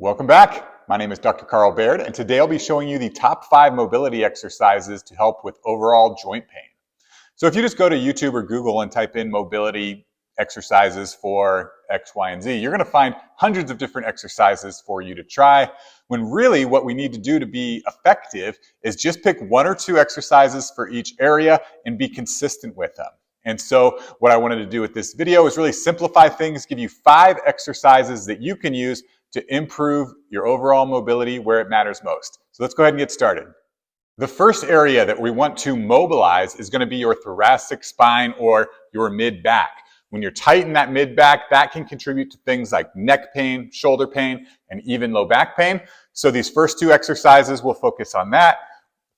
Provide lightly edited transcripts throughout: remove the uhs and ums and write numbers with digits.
Welcome back. My name is Dr. Carl Baird, and today I'll be showing you the top 5 mobility exercises to help with overall joint pain. So if you just go to YouTube or Google and type in mobility exercises for X, Y, and Z, you're going to find hundreds of different exercises for you to try, when really what we need to do to be effective is just pick 1 or 2 exercises for each area and be consistent with them. And so what I wanted to do with this video is really simplify things, give you 5 exercises that you can use to improve your overall mobility where it matters most. So let's go ahead and get started. The first area that we want to mobilize is going to be your thoracic spine or your mid-back. When you're tight in that mid-back, that can contribute to things like neck pain, shoulder pain, and even low back pain. So these first 2 exercises will focus on that.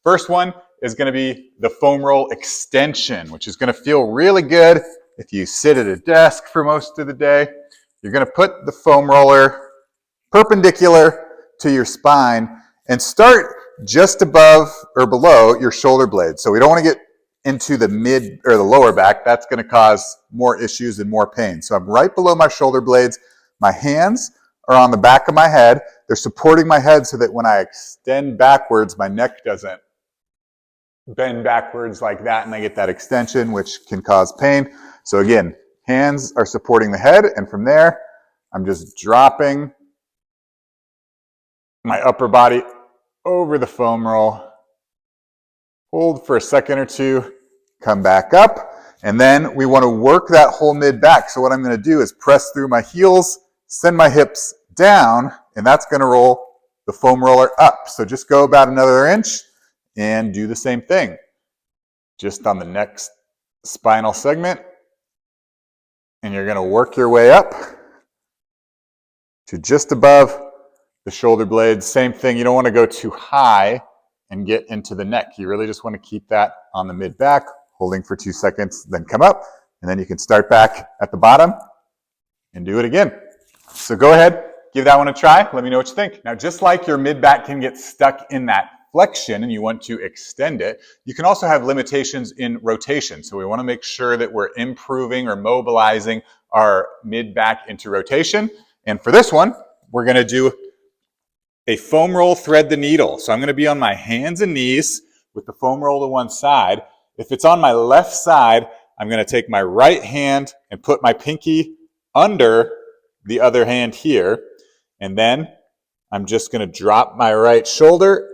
First one is going to be the foam roll extension, which is going to feel really good if you sit at a desk for most of the day. You're going to put the foam roller perpendicular to your spine and start just above or below your shoulder blades. So we don't want to get into the mid or the lower back. That's going to cause more issues and more pain. So I'm right below my shoulder blades. My hands are on the back of my head. They're supporting my head so that when I extend backwards, my neck doesn't bend backwards like that and I get that extension, which can cause pain. So again, hands are supporting the head, and from there, I'm just dropping my upper body over the foam roll, hold for a second or 2, come back up, and then we want to work that whole mid-back. So what I'm going to do is press through my heels, send my hips down, and that's going to roll the foam roller up. So just go about another inch and do the same thing. Just on the next spinal segment, and you're going to work your way up to just above the shoulder blades. Same thing, you don't want to go too high and get into the neck. You really just want to keep that on the mid-back, holding for 2 seconds, then come up, and then you can start back at the bottom and do it again. So go ahead, give that one a try. Let me know what you think. Now, just like your mid-back can get stuck in that flexion and you want to extend it, you can also have limitations in rotation. So we want to make sure that we're improving or mobilizing our mid-back into rotation. And for this one, we're going to do a foam roll thread the needle. So I'm going to be on my hands and knees with the foam roll to one side. If it's on my left side, I'm going to take my right hand and put my pinky under the other hand here. And then I'm just going to drop my right shoulder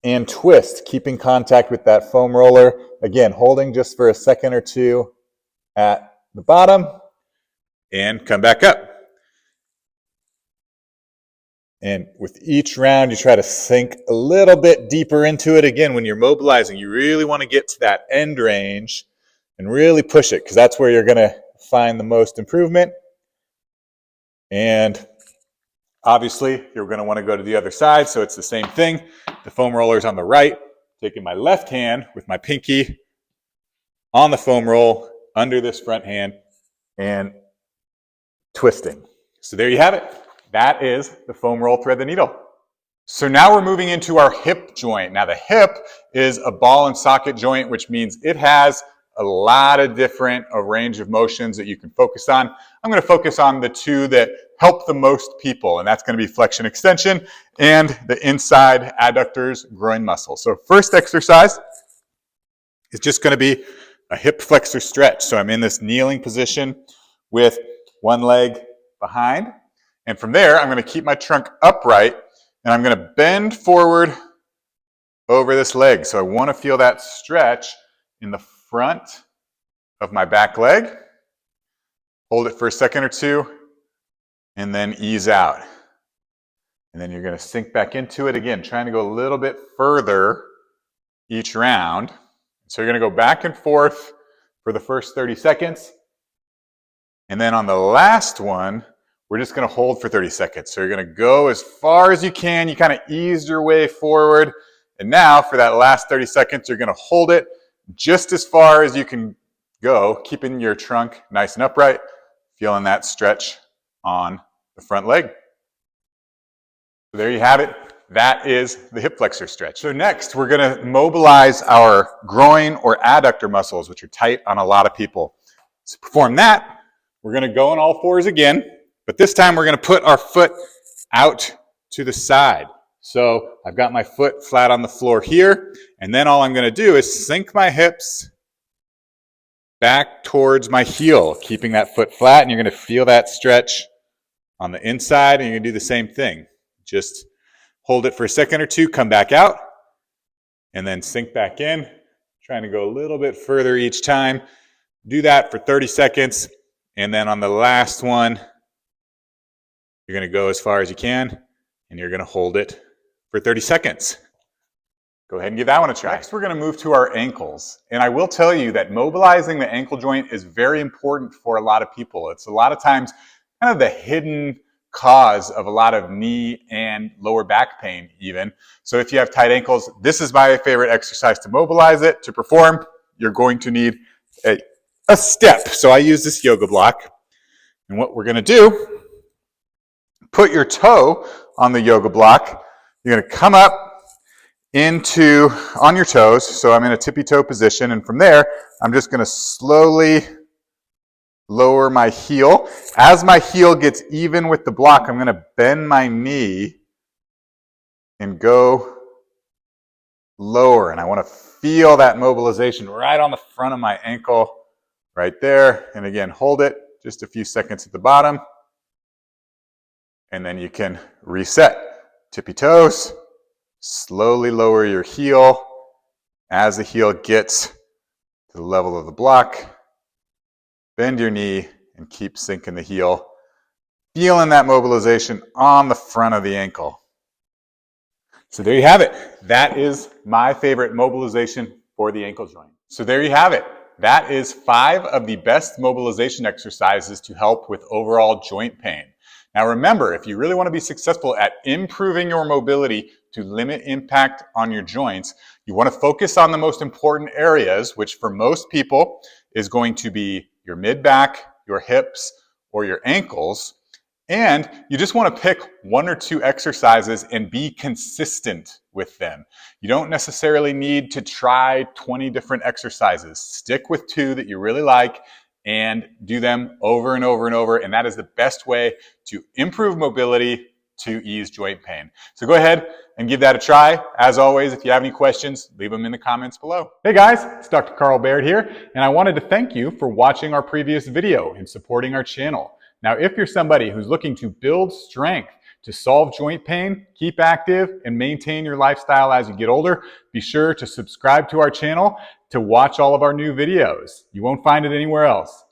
and twist, keeping contact with that foam roller. Again, holding just for a second or 2 at the bottom and come back up. And with each round, you try to sink a little bit deeper into it. Again, when you're mobilizing, you really want to get to that end range and really push it, because that's where you're going to find the most improvement. And obviously, you're going to want to go to the other side, so it's the same thing. The foam roller's on the right, taking my left hand with my pinky on the foam roll under this front hand and twisting. So there you have it. That is the foam roll thread the needle. So now we're moving into our hip joint. Now the hip is a ball and socket joint, which means it has a lot of different range of motions that you can focus on. I'm going to focus on the 2 that help the most people, and that's going to be flexion extension and the inside adductors groin muscle. So first exercise is just going to be a hip flexor stretch. So I'm in this kneeling position with one leg behind. And from there, I'm going to keep my trunk upright, and I'm going to bend forward over this leg. So I want to feel that stretch in the front of my back leg. Hold it for a second or 2, and then ease out. And then you're going to sink back into it again, trying to go a little bit further each round. So you're going to go back and forth for the first 30 seconds. And then on the last one, we're just going to hold for 30 seconds. So you're going to go as far as you can. You kind of eased your way forward. And now for that last 30 seconds, you're going to hold it just as far as you can go, keeping your trunk nice and upright, feeling that stretch on the front leg. So there you have it. That is the hip flexor stretch. So next, we're going to mobilize our groin or adductor muscles, which are tight on a lot of people. To perform that, we're going to go on all fours again. But this time we're going to put our foot out to the side. So I've got my foot flat on the floor here, and then all I'm going to do is sink my hips back towards my heel, keeping that foot flat, and you're going to feel that stretch on the inside, and you're going to do the same thing. Just hold it for a second or two, come back out, and then sink back in, trying to go a little bit further each time. Do that for 30 seconds, and then on the last one, you're going to go as far as you can, and you're going to hold it for 30 seconds. Go ahead and give that one a try. Next, we're going to move to our ankles. And I will tell you that mobilizing the ankle joint is very important for a lot of people. It's a lot of times kind of the hidden cause of a lot of knee and lower back pain even. So if you have tight ankles, this is my favorite exercise to mobilize it. To perform, you're going to need a step. So I use this yoga block. And what we're going to do, put your toe on the yoga block. You're going to come up on your toes. So I'm in a tippy toe position. And from there, I'm just going to slowly lower my heel. As my heel gets even with the block, I'm going to bend my knee and go lower. And I want to feel that mobilization right on the front of my ankle, right there. And again, hold it just a few seconds at the bottom. And then you can reset. Tippy toes. Slowly lower your heel as the heel gets to the level of the block. Bend your knee and keep sinking the heel. Feeling that mobilization on the front of the ankle. So there you have it. That is my favorite mobilization for the ankle joint. So there you have it. That is 5 of the best mobilization exercises to help with overall joint pain. Now remember, if you really want to be successful at improving your mobility to limit impact on your joints, you want to focus on the most important areas, which for most people is going to be your mid-back, your hips, or your ankles. And you just want to pick 1 or 2 exercises and be consistent with them. You don't necessarily need to try 20 different exercises. Stick with 2 that you really like and do them over and over and over. And that is the best way to improve mobility to ease joint pain. So go ahead and give that a try. As always, if you have any questions, leave them in the comments below. Hey guys, it's Dr. Carl Baird here, and I wanted to thank you for watching our previous video and supporting our channel. Now, if you're somebody who's looking to build strength to solve joint pain, keep active, and maintain your lifestyle as you get older, be sure to subscribe to our channel to watch all of our new videos. You won't find it anywhere else.